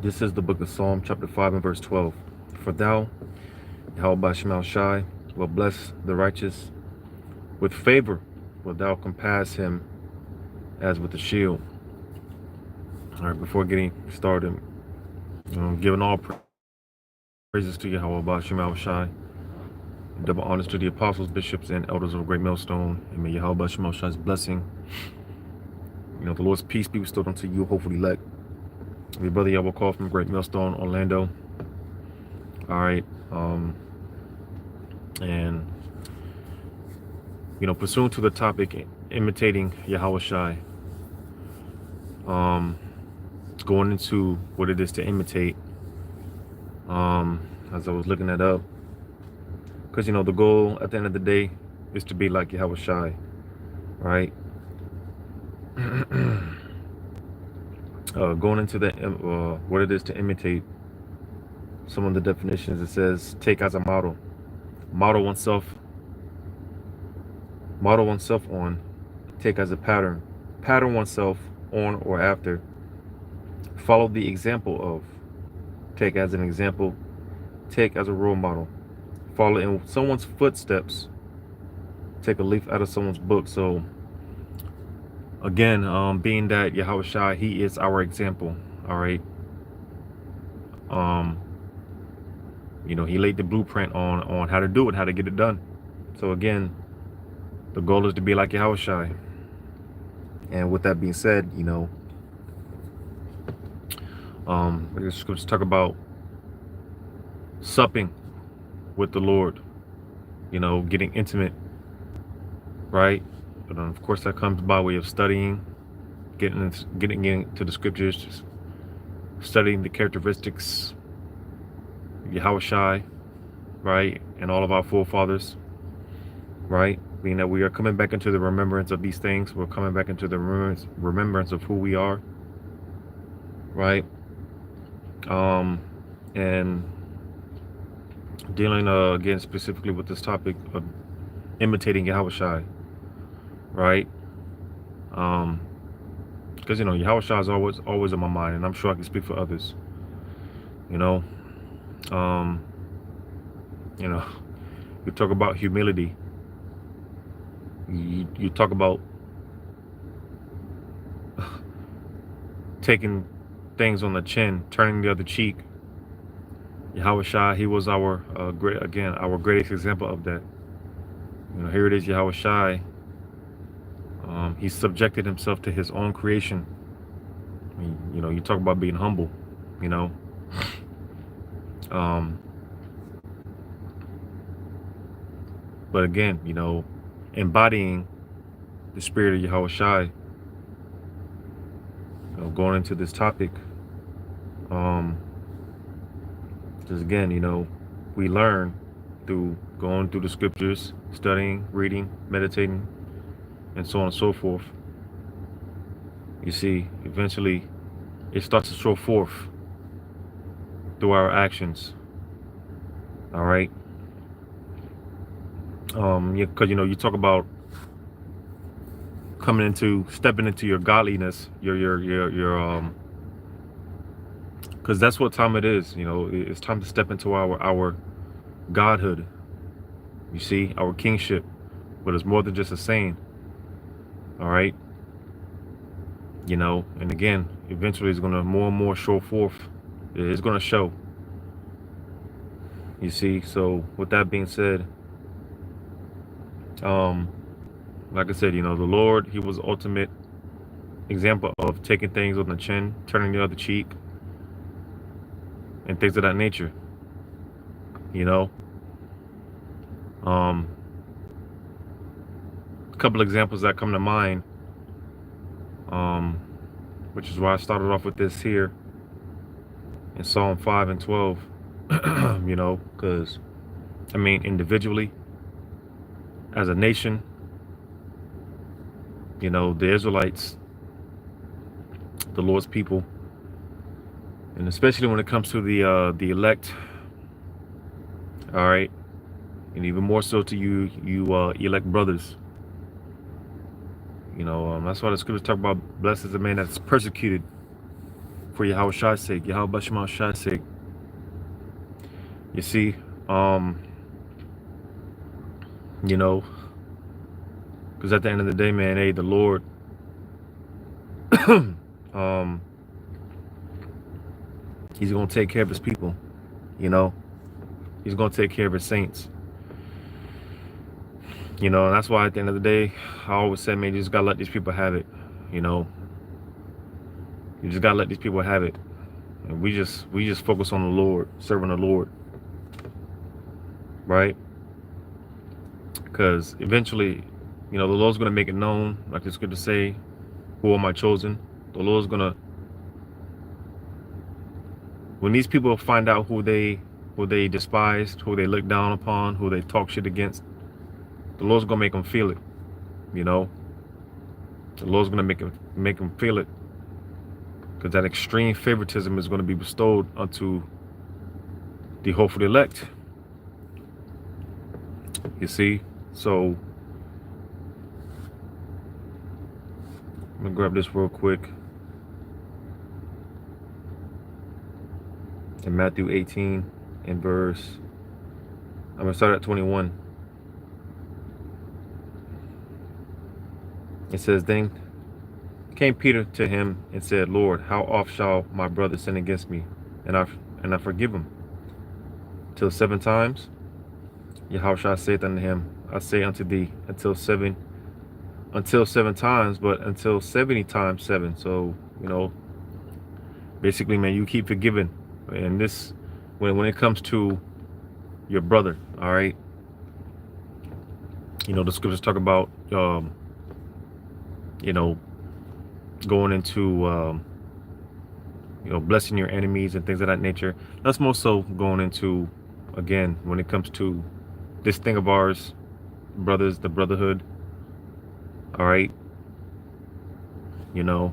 This is the book of Psalm, chapter 5 and verse 12. For thou, Yahawashi, will bless the righteous. With favor wilt thou compass him as with a shield. All right, before getting started, giving all praises to Yahawashi, double honors to the apostles, bishops, and elders of Great Millstone, and may Yahawashi blessing, the Lord's peace be bestowed unto you, hopefully elect. Your brother Yahweh call from Great Millstone, Orlando. All right, and pursuant to the topic, imitating Yahawashi, going into what it is to imitate. As I was looking that up, because the goal at the end of the day is to be like Yahawashi, right? Going into the what it is to imitate, some of the definitions, it says take as a model oneself on, take as a pattern oneself on or after, follow the example of, take as an example, take as a role model, follow in someone's footsteps, take a leaf out of someone's book. So again, being that Yahawashi, he is our example. All right. He laid the blueprint on how to do it, how to get it done. So again, the goal is to be like Yahawashi. And with that being said, let's talk about supping with the Lord, getting intimate, right? But of course, that comes by way of studying, getting into the scriptures, studying the characteristics of Yahawashi, right, and all of our forefathers, right? Being that we are coming back into the remembrance of these things, we're coming back into the remembrance of who we are, right? And dealing again specifically with this topic of imitating Yahawashi, right? Because Yahawashi is always on my mind, and I'm sure I can speak for others. You talk about humility. You talk about taking things on the chin, turning the other cheek. Yahawashi, he was our our greatest example of that. Here it is, Yahawashi. He subjected himself to his own creation. You talk about being humble. But again, embodying the spirit of Yahawashi. Going into this topic, just again, we learn through going through the scriptures, studying, reading, meditating, and so on and so forth. You see, eventually it starts to show forth through our actions. All right. Because you talk about stepping into your godliness, your because that's what time it is. It's time to step into our godhood. You see, our kingship, but it's more than just a saying. All right. And again, eventually it's going to more and more show forth. It's going to show. You see, so with that being said, like I said, the Lord, he was the ultimate example of taking things on the chin, turning the other cheek, and things of that nature. A couple examples that come to mind, which is why I started off with this here in Psalm 5 and 12. Because individually, as a nation, the Israelites, the Lord's people, and especially when it comes to the elect, all right, and even more so to you elect brothers. That's why the scriptures talk about blessed is the man that's persecuted for Yahawashi's sake, Yahawashi sake. You see, you know, because at the end of the day, man, hey, the Lord, He's gonna take care of His people. You know, He's gonna take care of His saints. You know, and that's why at the end of the day, I always say, man, you just gotta let these people have it. You know, you just gotta let these people have it. And we just focus on the Lord, serving the Lord, right? Because eventually, you know, the Lord's gonna make it known, like the scripture say, who am I chosen? The Lord's gonna, when these people find out who they despised, who they look down upon, who they talk shit against, the Lord's gonna make them feel it. You know, the Lord's gonna make them feel it, because that extreme favoritism is going to be bestowed unto the hopeful elect. You see, so I'm gonna grab this real quick. In Matthew 18 and verse, I'm gonna start at 21. It says, then came Peter to him and said, Lord, how oft shall my brother sin against me, and I forgive him? Till 7 times? Yahushua saith unto him, I say unto thee, until 7 times, but until 70 times 7. So, you know, basically, man, you keep forgiving. And this, when it comes to your brother, all right, you know, the scriptures talk about, you know, going into, you know, blessing your enemies and things of that nature. That's more so going into, again, when it comes to this thing of ours, brothers, the brotherhood. All right. You know,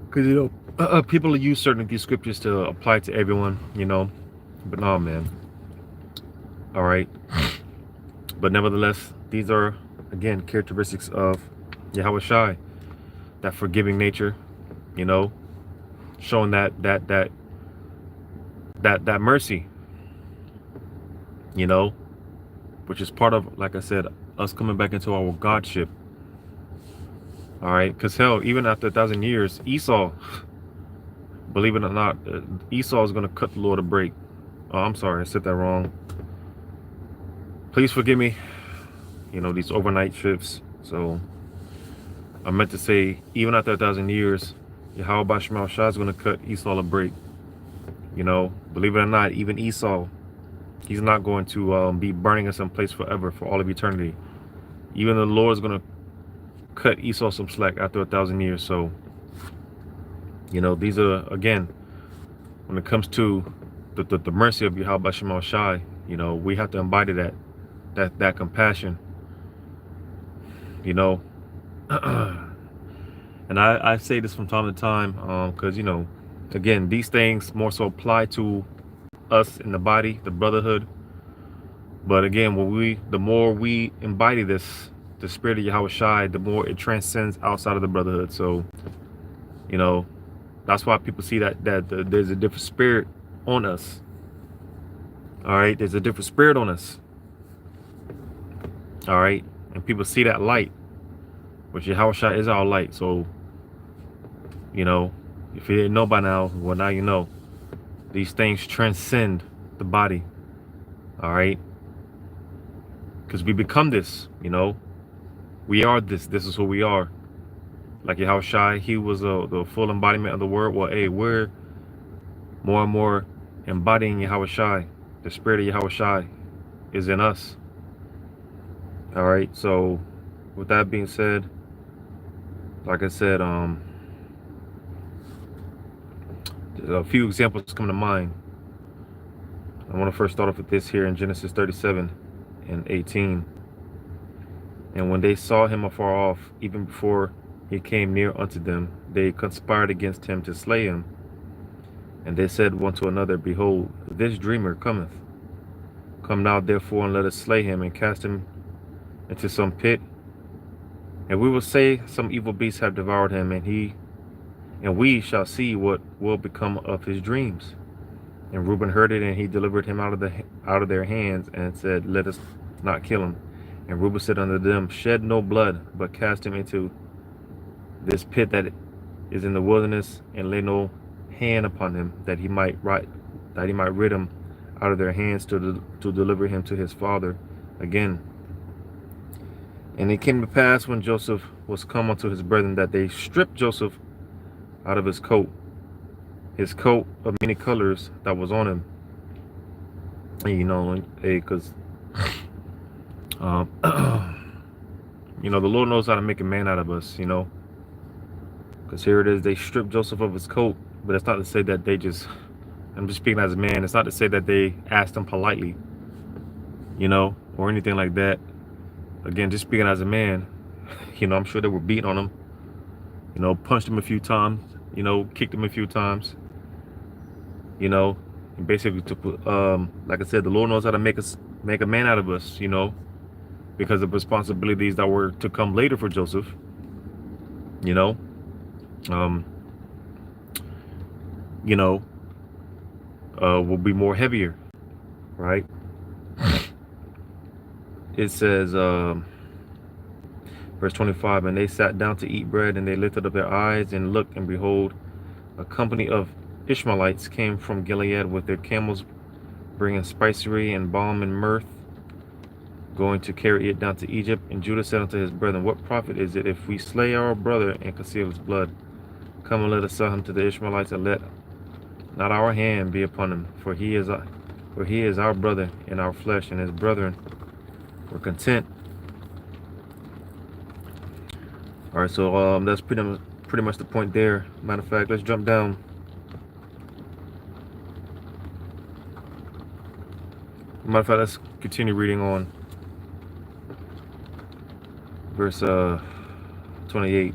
because, you know, people use certain of these scriptures to apply to everyone, you know, but no, man. All right. But nevertheless, these are, again, characteristics of Yahawashi, that forgiving nature, you know, showing that mercy, you know, which is part of, like I said, us coming back into our godship. All right, because hell, even after 1,000 years, Esau, believe it or not, Esau is going to cut the Lord a break. Oh, I'm sorry, I said that wrong. Please forgive me, you know, these overnight shifts. So I meant to say, even after 1,000 years, Yahweh Shema Shah is going to cut Esau a break. You know, believe it or not, even Esau, he's not going to be burning in some place forever, for all of eternity. Even the Lord is going to cut Esau some slack after 1,000 years. So, you know, these are, again, when it comes to the mercy of Yahweh Shema Shah, you know, we have to embody that compassion, you know. And I say this from time to time, because, you know, again, these things more so apply to us in the body, the brotherhood. But again, the more we embody this, the spirit of Yahawashi, the more it transcends outside of the brotherhood. So, you know, that's why people see that there's a different spirit on us. All right, there's a different spirit on us. All right, and people see that light, which Yahawashi is our light. So, you know, if you didn't know by now, well, now you know. These things transcend the body. All right, because we become this. You know, we are this. This is who we are. Like Yahawashi, he was the full embodiment of the word. Well, hey, we're more and more embodying Yahawashi. The spirit of Yahawashi is in us. All right, so with that being said, like I said, a few examples come to mind. I want to first start off with this here in Genesis 37 and 18. And when they saw him afar off, even before he came near unto them, they conspired against him to slay him. And they said one to another, behold, this dreamer cometh. Come now therefore, and let us slay him, and cast him into some pit, And we will say some evil beasts have devoured him, and we shall see what will become of his dreams. And Reuben heard it, and he delivered him out of their hands, and said, Let us not kill him. And Reuben said unto them, Shed no blood, but cast him into this pit that is in the wilderness, and lay no hand upon him, that he might rid him out of their hands to deliver him to his father again. And it came to pass, when Joseph was come unto his brethren, that they stripped Joseph out of his coat of many colors that was on him. And, because the Lord knows how to make a man out of us, because here it is, they stripped Joseph of his coat, but it's not to say that I'm just speaking as a man, it's not to say that they asked him politely, or anything like that. Again, just speaking as a man, I'm sure they were beating on him, punched him a few times, kicked him a few times, and basically like I said, the Lord knows how to make a man out of us, because of responsibilities that were to come later for Joseph, will be more heavier, right? It says, verse 25, and they sat down to eat bread, and they lifted up their eyes and looked, and behold, a company of Ishmaelites came from Gilead with their camels, bringing spicery and balm and myrrh, going to carry it down to Egypt. And Judah said unto his brethren, What profit is it if we slay our brother and conceal his blood? Come and let us sell him to the Ishmaelites, and let not our hand be upon him, for he is our brother in our flesh, and his brethren were content. All right, so that's pretty much the point there. Matter of fact, let's jump down. Matter of fact, let's continue reading on. Verse 28.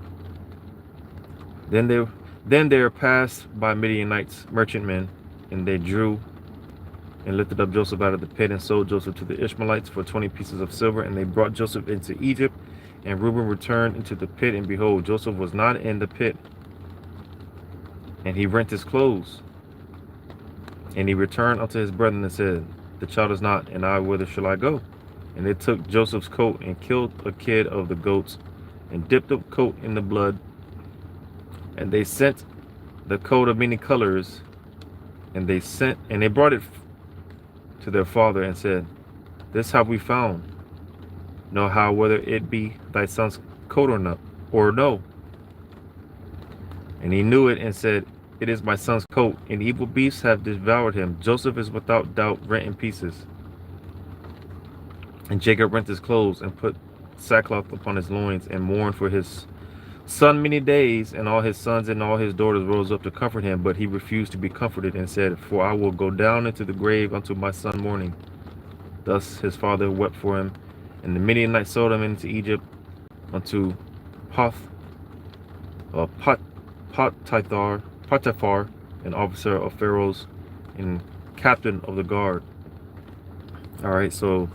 Then there passed by Midianites merchantmen, and they drew and lifted up Joseph out of the pit, and sold Joseph to the Ishmaelites for 20 pieces of silver. And they brought Joseph into Egypt. And Reuben returned into the pit, and behold, Joseph was not in the pit. And he rent his clothes. And he returned unto his brethren and said, The child is not, and I, whither shall I go? And they took Joseph's coat, and killed a kid of the goats, and dipped the coat in the blood. And they sent the coat of many colors, and they brought it to their father, and said, This have we found. Know how whether it be thy son's coat or no. And he knew it, and said, It is my son's coat, and evil beasts have devoured him. Joseph is without doubt rent in pieces. And Jacob rent his clothes, and put sackcloth upon his loins, and mourned for his son many days. And all his sons and all his daughters rose up to comfort him, but he refused to be comforted, and said, For I will go down into the grave unto my son mourning. Thus his father wept for him. And the Midianites sold him into Egypt unto Potiphar, an officer of Pharaoh's and captain of the guard. All right, so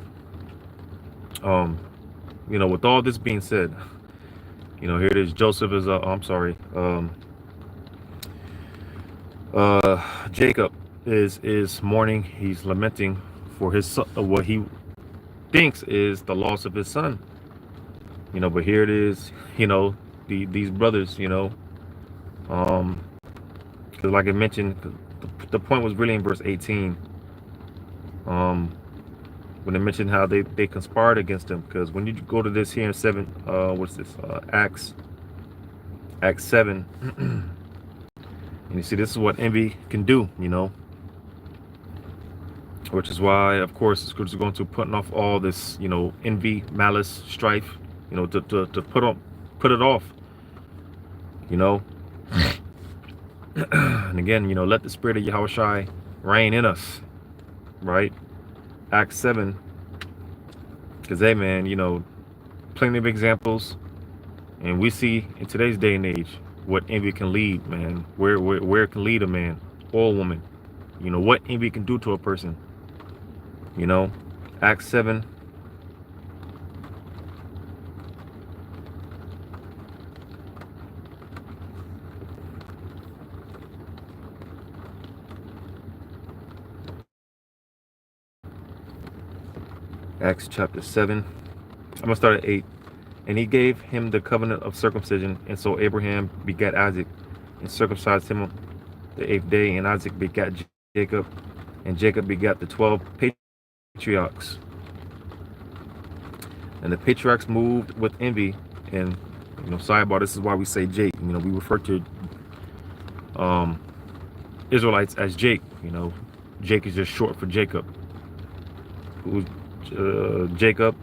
with all this being said, here it is. Joseph is Jacob is mourning. He's lamenting for his son, what he thinks is the loss of his son. But here it is. These brothers. Because like I mentioned, the point was really in verse 18. When they mentioned how they conspired against him. Because when you go to this here in Acts 7, and you see this is what envy can do, which is why, of course, the scripture is going to putting off all this, envy, malice, strife, to put it off, and again, let the spirit of Yahawashi reign in us, right? Acts 7, because hey, man, plenty of examples, and we see in today's day and age what envy can lead, man. Where it can lead a man or a woman. What envy can do to a person. Acts 7. Acts chapter 7. I'm going to start at 8. And he gave him the covenant of circumcision, and so Abraham begat Isaac, and circumcised him the 8th day, and Isaac begat Jacob, and Jacob begat the 12 patriarchs. And the patriarchs moved with envy, and sidebar, this is why we say Jake. We refer to Israelites as Jake. Jake is just short for Jacob. Jacob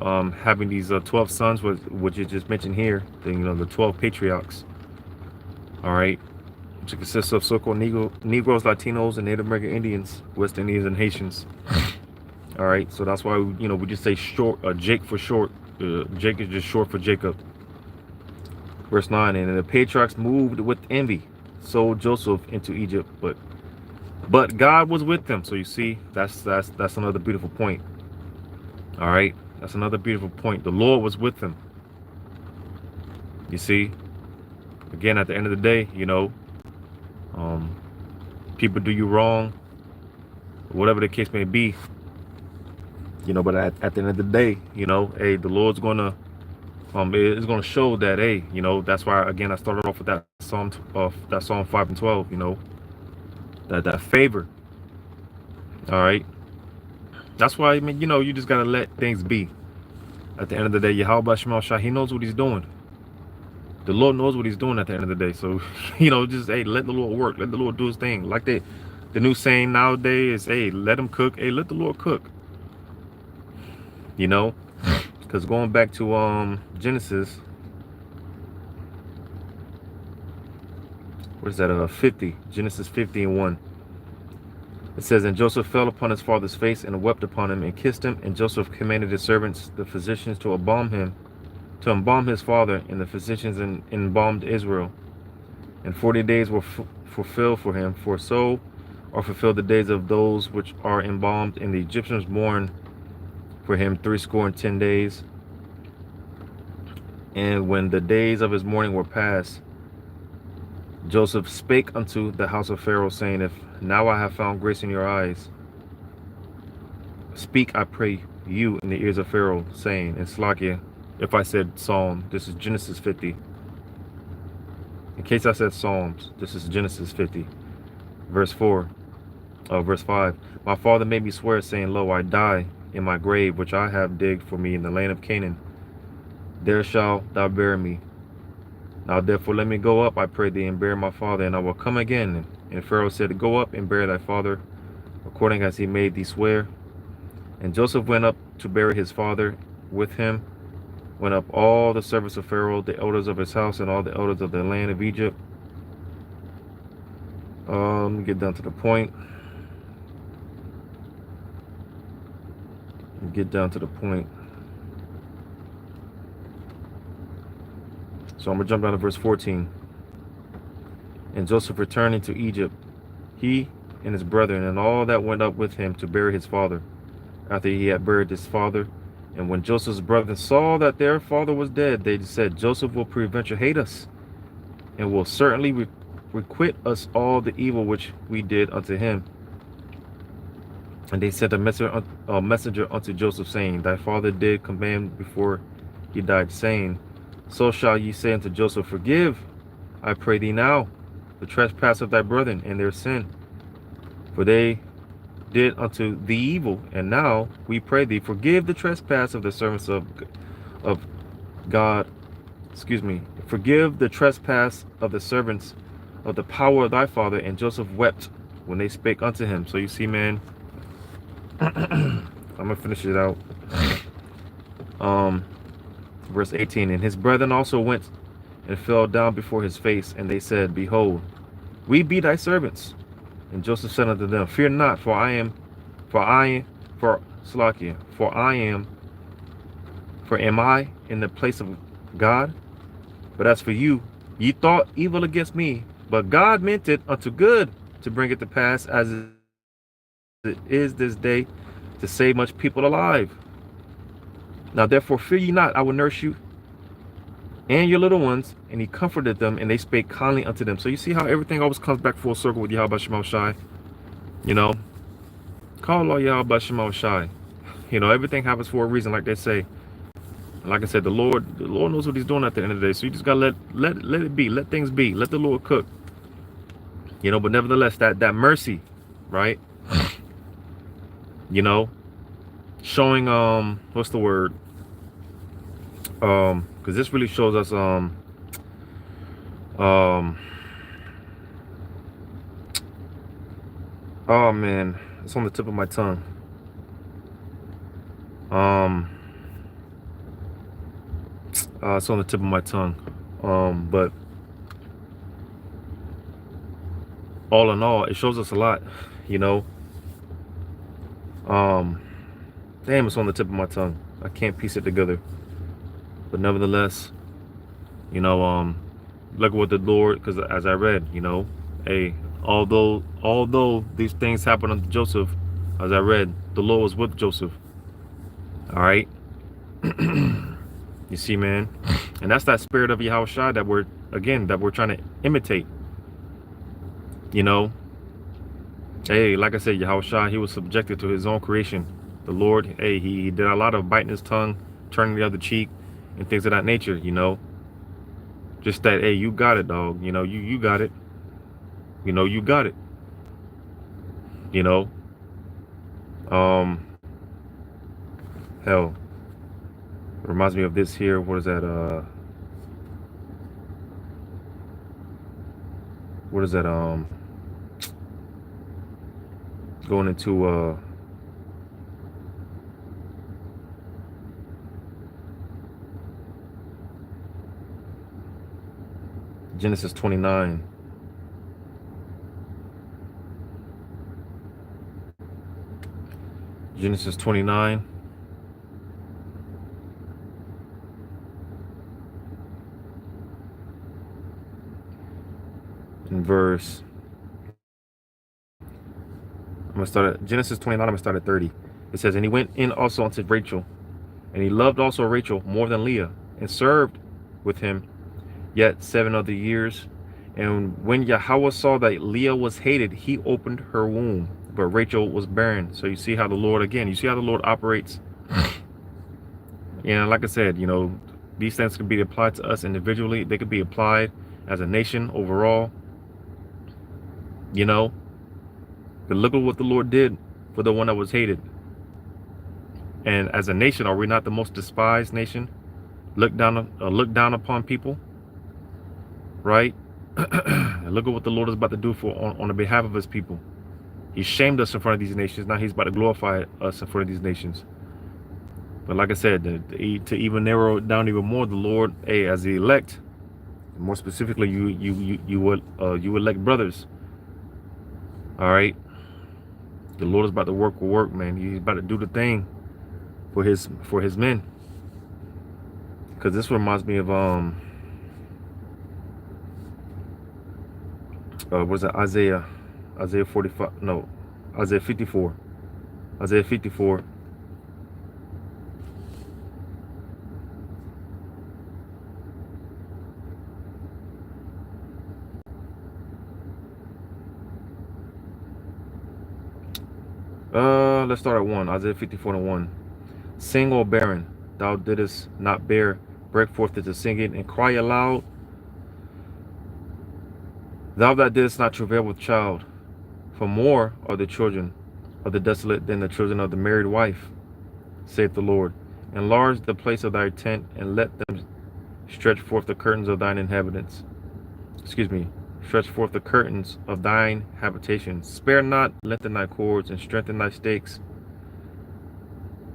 having these 12 sons, which is just mentioned here, the 12 patriarchs. All right, which consists of so-called Negroes, Latinos, and Native American Indians, West Indians, and Haitians. All right, so that's why we just say short, Jake for short. Jake is just short for Jacob. Verse 9, and the patriarchs moved with envy, sold Joseph into Egypt, but God was with them. So you see, that's another beautiful point. All right, that's another beautiful point. The Lord was with them. You see, again, at the end of the day, people do you wrong, whatever the case may be. But at the end of the day, hey, the Lord's gonna it's gonna show that, hey, that's why again I started off with that Psalm 5 and 12. That favor. All right, that's why you just gotta let things be. At the end of the day, Yahawashi, he knows what he's doing. The Lord knows what he's doing at the end of the day. So just, hey, let the Lord work, let the Lord do his thing. Like the new saying nowadays is, hey, let him cook, hey, let the Lord cook. Because going back to Genesis, what is that? 50, Genesis 50 and 1. It says, and Joseph fell upon his father's face and wept upon him and kissed him. And Joseph commanded his servants, the physicians, to embalm his father. And the physicians embalmed Israel. And 40 days were fulfilled for him, for so are fulfilled the days of those which are embalmed. And the Egyptians mourned for him 70 days. And when the days of his mourning were past, Joseph spake unto the house of Pharaoh, saying, if now I have found grace in your eyes, speak, I pray you, in the ears of Pharaoh, saying, and Slakia, if I said Psalm, this is Genesis 50. In case I said Psalms, this is Genesis 50. Verse 5. My father made me swear, saying, lo, I die in my grave, which I have digged for me in the land of Canaan. There shalt thou bury me. Now therefore let me go up, I pray thee, and bury my father, and I will come again. And Pharaoh said, go up and bury thy father, according as he made thee swear. And Joseph went up to bury his father. With him went up all the servants of Pharaoh, the elders of his house, and all the elders of the land of Egypt. Let me get down to the point. So I'm going to jump down to verse 14. And Joseph returned into Egypt, he and his brethren, and all that went up with him to bury his father, after he had buried his father. And when Joseph's brethren saw that their father was dead, they said, Joseph will peradventure hate us, and will certainly requite us all the evil which we did unto him. And they sent a messenger unto Joseph, saying, thy father did command before he died, saying, so shall ye say unto Joseph, forgive, I pray thee now, the trespass of thy brethren and their sin, for they did unto thee evil. And now we pray thee, forgive the trespass of the servants of God. Forgive the trespass of the servants of the power of thy father. And Joseph wept when they spake unto him. So you see, man, I'm gonna finish it out. Verse 18, and his brethren also went and fell down before his face, and they said, behold, we be thy servants. And Joseph said unto them, fear not, for am I in the place of God? But as for you, ye thought evil against me, but God meant it unto good, to bring it to pass, as it is this day, to save much people alive. Now therefore fear ye not, I will nurse you and your little ones. And he comforted them, and they spake kindly unto them. So you see how everything always comes back full circle with Yahawashi. Call Lord Yahawashi. You know, everything happens for a reason, like they say. Like I said, the Lord knows what He's doing at the end of the day. So you just gotta let it be, let things be, let the Lord cook. You know, but nevertheless, that mercy, right? You know, showing what's the word? Because this really shows us oh man, it's on the tip of my tongue. It's on the tip of my tongue. But all in all, it shows us a lot, you know. Damn, it's on the tip of my tongue. I can't piece it together. But nevertheless, you know, look at what the Lord, because as I read, you know, hey, although these things happened unto Joseph, as I read, the Lord was with Joseph. All right. You see, man, and that's that spirit of Yahawashi that we're trying to imitate. You know, hey, like I said, Yahawashi, he was subjected to his own creation. The Lord, hey, he did a lot of biting his tongue, turning the other cheek, and things of that nature. You know, just that, hey, you got it, dog. You know, you got it. You know, you got it. You know, hell, it reminds me of this here. What is that? What is that? Going into Genesis 29. Genesis 29. In verse, I'm gonna start at Genesis 29. I'm gonna start at 30. It says, and he went in also unto Rachel, and he loved also Rachel more than Leah, and served with him yet 7 other years. And when Yahweh saw that Leah was hated, he opened her womb, but Rachel was barren. So you see how the Lord, again, you see how the Lord operates. And like I said, you know, these things can be applied to us individually. They could be applied as a nation overall. You know, but look at what the Lord did for the one that was hated. And as a nation, are we not the most despised nation? Look down upon people, right? And look at what the Lord is about to do on the behalf of His people. He shamed us in front of these nations. Now He's about to glorify us in front of these nations. But like I said, to even narrow it down even more, the Lord, hey, as the elect, more specifically, you would elect brothers. All right, the Lord is about to work, man. He's about to do the thing for his men. Because this reminds me of what is it? Isaiah 45? No, Isaiah 54. Isaiah 54. Let's start at 1. Isaiah 54 and 1. Sing, O barren, thou didst not bear, break forth into singing, and cry aloud, thou that didst not travail with child. For more are the children of the desolate than the children of the married wife, saith the Lord. Enlarge the place of thy tent, and let them stretch forth the curtains of thine inhabitants. Stretch forth the curtains of thine habitation. Spare not, lengthen thy cords, and strengthen thy stakes.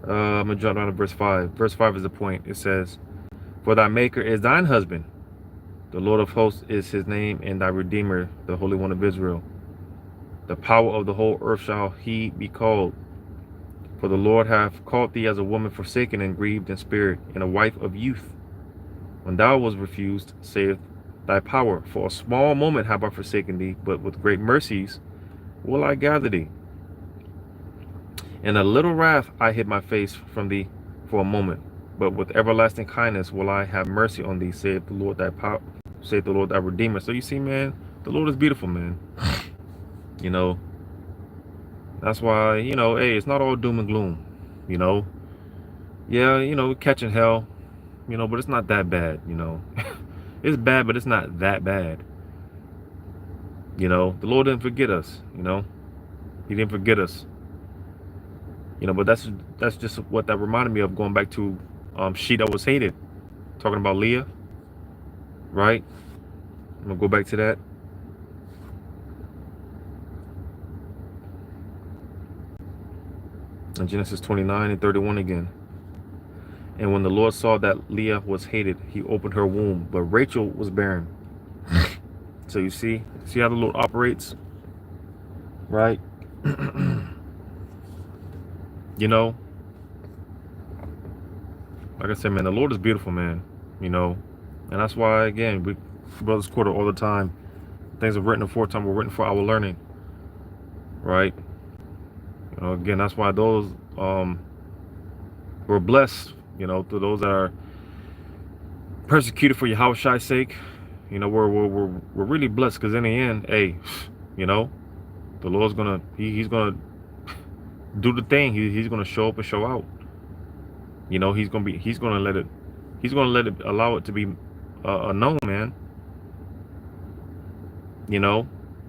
I'm going to jump down to verse 5. Verse 5 is the point. It says, for thy maker is thine husband. The Lord of hosts is his name, and thy Redeemer, the Holy One of Israel. The power of the whole earth shall he be called. For the Lord hath called thee as a woman forsaken and grieved in spirit, and a wife of youth. When thou was refused, saith thy power, for a small moment have I forsaken thee, but with great mercies will I gather thee. In a little wrath I hid my face from thee for a moment, but with everlasting kindness will I have mercy on thee, saith the Lord thy power, saith the Lord thy Redeemer. So you see, man, the Lord is beautiful, man. You know, that's why, you know, hey, it's not all doom and gloom. you know. Yeah, catching hell, but it's not that bad, It's bad, but it's not that bad. The Lord didn't forget us, He didn't forget us. But that's just what that reminded me of, going back to she that was hated, talking about Leah, right? I'm gonna go back to that. In Genesis 29:31 again. And when the Lord saw that Leah was hated, he opened her womb, but Rachel was barren. So you see how the Lord operates, right? Like I said, man, the Lord is beautiful, man. And that's why, again, we brothers quarter all the time. Things are written aforetime were written for our learning, right? Again, that's why those we're blessed, to those that are persecuted for Yahawashi's sake. We're really blessed, because in the end, hey, the Lord's gonna he's gonna do the thing. He's gonna show up and show out. He's gonna let it allow it to be known, man.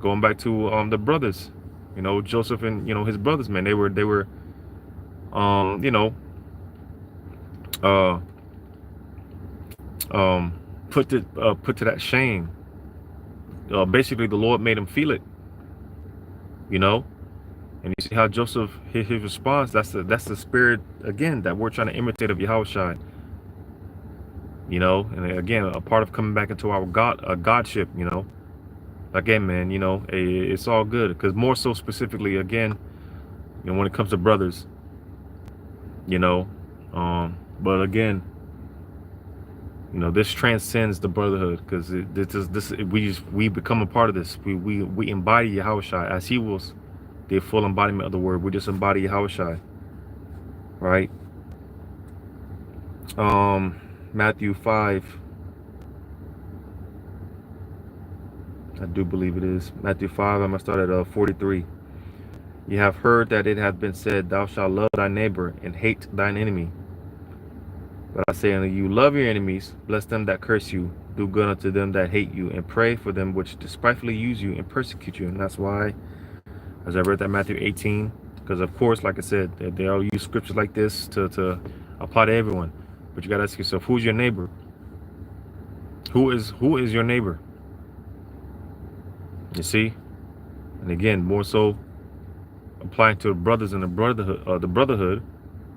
Going back to the brothers, Joseph and his brothers, man, they were uh put to that shame. Basically, the Lord made him feel it. And you see how Joseph, his response, that's the spirit, again, that we're trying to imitate of Yahawashi. And again, a part of coming back into our godship. Again, man, it's all good, because more so specifically, again, when it comes to brothers, but again, this transcends the brotherhood, because we become a part of this. We embody Yahawashi as he was the full embodiment of the word. We just embody Yahawashi, right? Matthew 5. I do believe it is Matthew 5. I'm gonna start at 43. You have heard that it hath been said, thou shalt love thy neighbor and hate thine enemy. But I say unto you, love your enemies, bless them that curse you, do good unto them that hate you, and pray for them which despitefully use you and persecute you. And that's why, as I read that Matthew 18, because of course, like I said, they all use scriptures like this to apply to everyone. But you gotta ask yourself, who's your neighbor? Who is your neighbor? You see? And again, more so applying to the brothers in the brotherhood.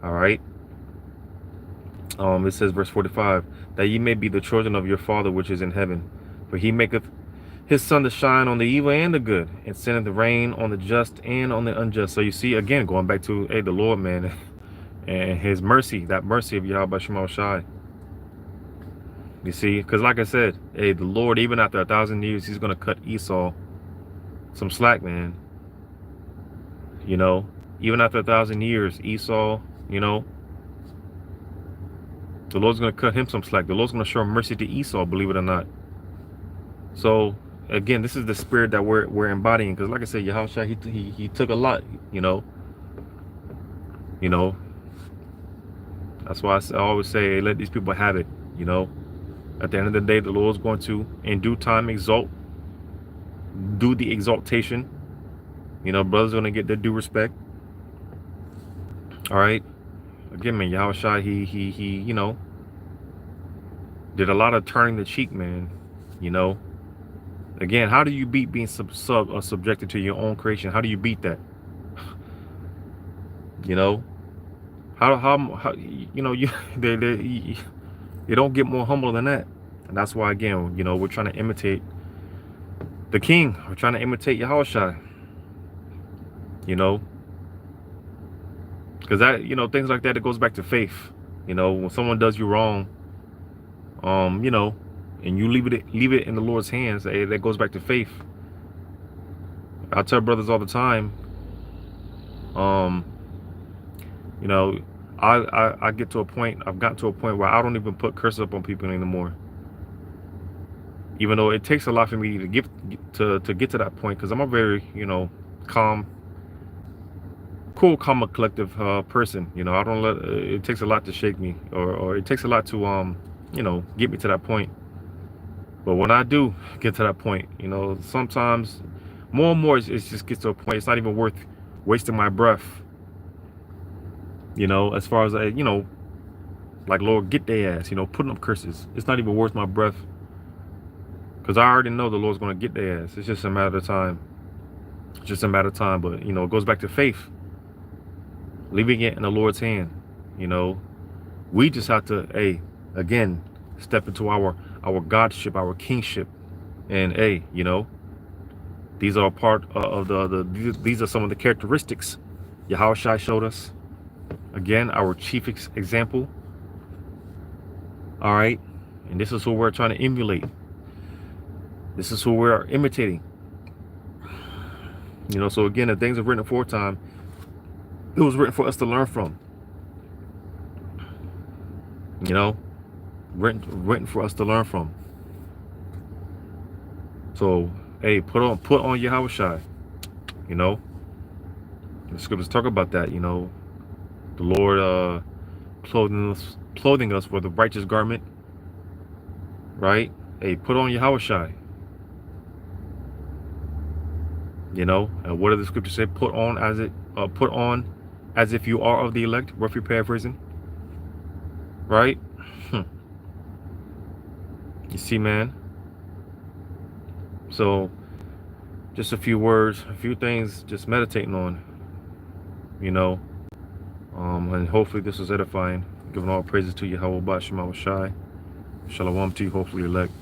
All right. It says, verse 45, that ye may be the children of your Father which is in heaven. For he maketh his sun to shine on the evil and the good, and sendeth the rain on the just and on the unjust. So you see, again, going back to the Lord, man, and his mercy, that mercy of Yahweh Shema Shai. You see, because like I said, the Lord, even after 1,000 years, he's going to cut Esau some slack, man. Even after 1,000 years, Esau, the Lord's going to cut him some slack. The Lord's going to show mercy to Esau, believe it or not. So again, this is the spirit that we're embodying, because like I said, Yahawashi, he took a lot, that's why I always say, let these people have it. At the end of the day, the Lord's going to in due time do the exaltation. Brothers are going to get their due respect. All right. Again, man, Yahawashi, he did a lot of turning the cheek, man. Again, how do you beat being subjected to your own creation? How do you beat that? How you don't get more humble than that. And that's why, again, we're trying to imitate the King. We're trying to imitate Yahawashi. Because that, things like that, it goes back to faith. When someone does you wrong, and you leave it in the Lord's hands, that goes back to faith. I tell brothers all the time, I get to a point, I've gotten to a point where I don't even put curses up on people anymore. Even though it takes a lot for me to get to that point, because I'm a very, calm, cool, calm, collective person. You know, I don't let it takes a lot to shake me, or it takes a lot to you know, get me to that point. But when I do get to that point, you know, sometimes more and more it just gets to a point. It's not even worth wasting my breath. You know, as far as you know, like, Lord, get their ass. You know, putting up curses. It's not even worth my breath, because I already know the Lord's going to get their ass. It's just a matter of time. It's just a matter of time. But, you know, it goes back to faith, leaving it in the Lord's hand. You know, we just have to, hey, again, step into our godship, our kingship. And, hey, you know, these are a part of these are some of the characteristics Yahawashi showed us. Again, our chief example. All right. And this is who we're trying to emulate. This is who we're imitating. You know, so again, the things are written aforetime. It was written for us to learn from. You know, written for us to learn from. So, hey, put on Yahawashi. You know, the scriptures talk about that. You know, the Lord clothing us with a righteous garment. Right? Hey, put on Yahawashi. You know, and what does the scripture say? Put on as if you are of the elect. Roughly paraphrasing. Right? You see, man. So, just a few words, a few things, just meditating on. You know, and hopefully this was edifying. Giving all praises to Yahawashi. Shalom to you, hopefully elect.